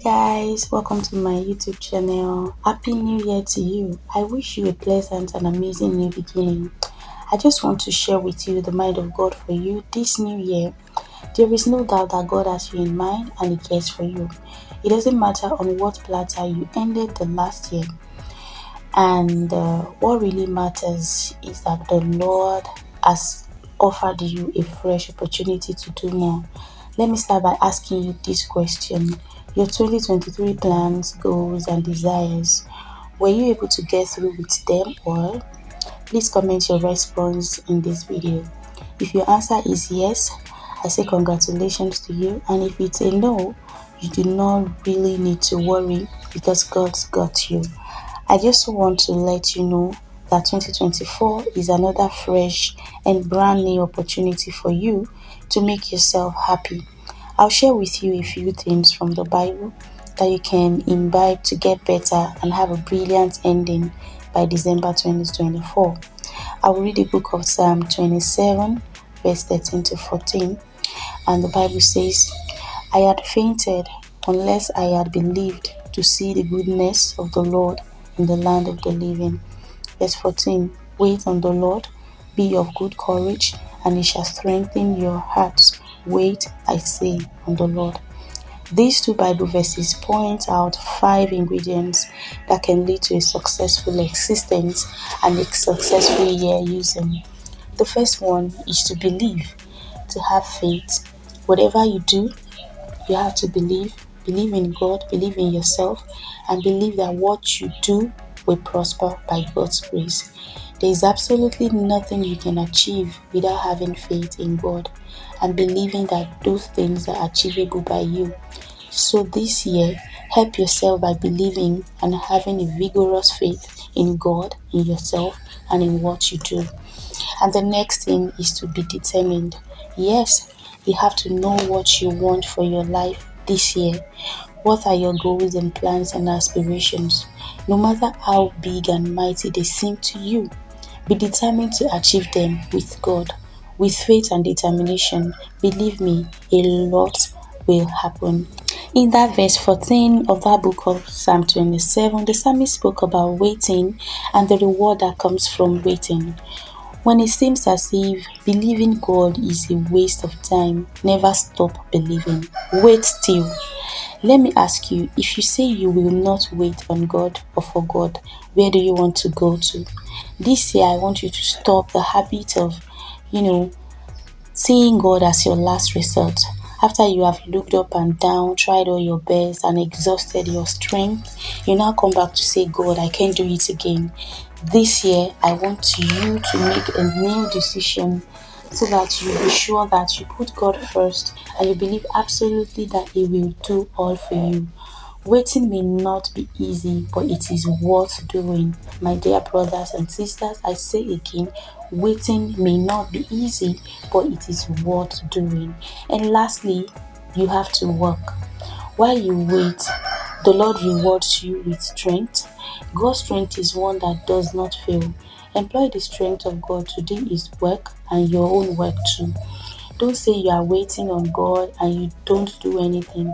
guys, welcome to my YouTube channel. Happy New Year to you. I wish you a pleasant and amazing new beginning. I just want to share with you the mind of God for you this new year. There is no doubt that God has you in mind and He cares for you. It doesn't matter on what platter you ended the last year. And what really matters is that the Lord has offered you a fresh opportunity to do more. Let me start by asking you this question. Your 2023 plans, goals, and desires, were you able to get through with them all? Please comment your response in this video. If your answer is yes, I say congratulations to you. And if it's a no, you do not really need to worry because God's got you. I just want to let you know that 2024 is another fresh and brand new opportunity for you to make yourself happy. I'll share with you a few things from the Bible that you can imbibe to get better and have a brilliant ending by December 2024. I will read the book of Psalm 27, verse 13 to 14, and the Bible says, I had fainted unless I had believed to see the goodness of the Lord in the land of the living. Verse 14, wait on the Lord, be of good courage, and He shall strengthen your hearts. Wait, I say, on the Lord. These two Bible verses point out 5 ingredients that can lead to a successful existence and a successful year using. The first one is to believe, to have faith. Whatever you do, you have to believe in God, believe in yourself, and believe that what you do will prosper by God's grace. There is absolutely nothing you can achieve without having faith in God and believing that those things are achievable by you. So this year, help yourself by believing and having a vigorous faith in God, in yourself, and in what you do. And the next thing is to be determined. Yes, you have to know what you want for your life this year. What are your goals and plans and aspirations? No matter how big and mighty they seem to you, be determined to achieve them with God. With faith and determination, believe me, a lot will happen. In that verse 14 of that book of Psalm 27, the psalmist spoke about waiting and the reward that comes from waiting. When it seems as if believing God is a waste of time, never stop believing. Wait still. Let me ask you, if you say you will not wait on God or for God, where do you want to go to? This year, I want you to stop the habit of, seeing God as your last resort. After you have looked up and down, tried all your best, and exhausted your strength, you now come back to say, God, I can't do it again. This year, I want you to make a new decision so that you be sure that you put God first and you believe absolutely that He will do all for you. Waiting may not be easy, but it is worth doing. My dear brothers and sisters, I say again, waiting may not be easy, but it is worth doing. And lastly, you have to work. While you wait, the Lord rewards you with strength. God's strength is one that does not fail. Employ the strength of God to do His work and your own work too. Don't say you are waiting on God and you don't do anything.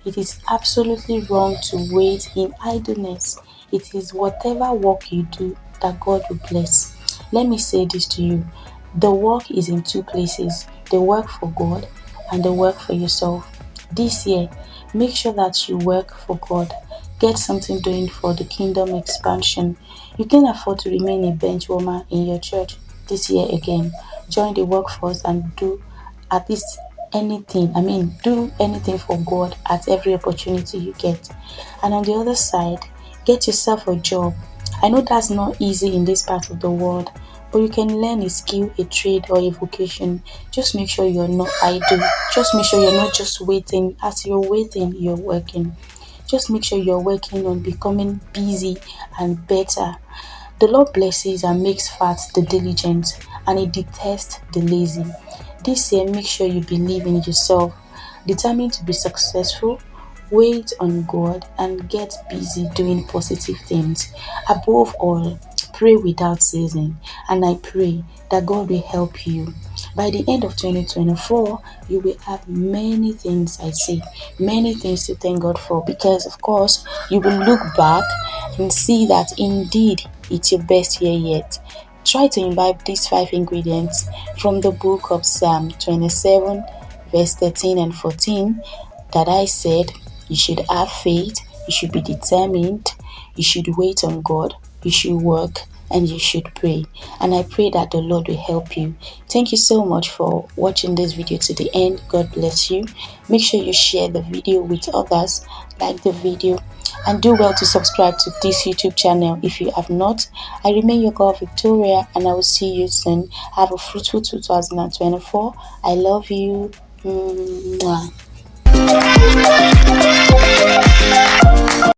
It is absolutely wrong to wait in idleness. It is whatever work you do that God will bless. Let me say this to you. The work is in 2 places. The work for God and the work for yourself. This year, make sure that you work for God. Get something doing for the kingdom expansion. You can afford to remain a bench warmer in your church this year again. Join the workforce and do at least anything. Do anything for God at every opportunity you get. And on the other side, get yourself a job. I know that's not easy in this part of the world, but you can learn a skill, a trade, or a vocation. Just make sure you're not idle. Just make sure you're not just waiting. As you're waiting, you're working. Just make sure you're working on becoming busy and better. The Lord blesses and makes fat the diligent, and He detests the lazy. This year, make sure you believe in yourself, determined to be successful, wait on God, and get busy doing positive things. Above all, Pray without ceasing. And I pray that God will help you. By the end of 2024, you will have many things, I say, many things to thank God for, because of course you will look back and see that indeed it's your best year yet. Try to imbibe these 5 ingredients from the book of Psalm 27, verse 13 and 14 that I said. You should have faith, you should be determined, you should wait on God, you should work, and you should pray. And I pray that the Lord will help you. Thank you so much for watching this video to the end. God bless you. Make sure you share the video with others, like the video, and do well to subscribe to this YouTube channel if you have not. I remain your girl Victoria, and I will see you soon. Have a fruitful 2024. I love you. Mwah.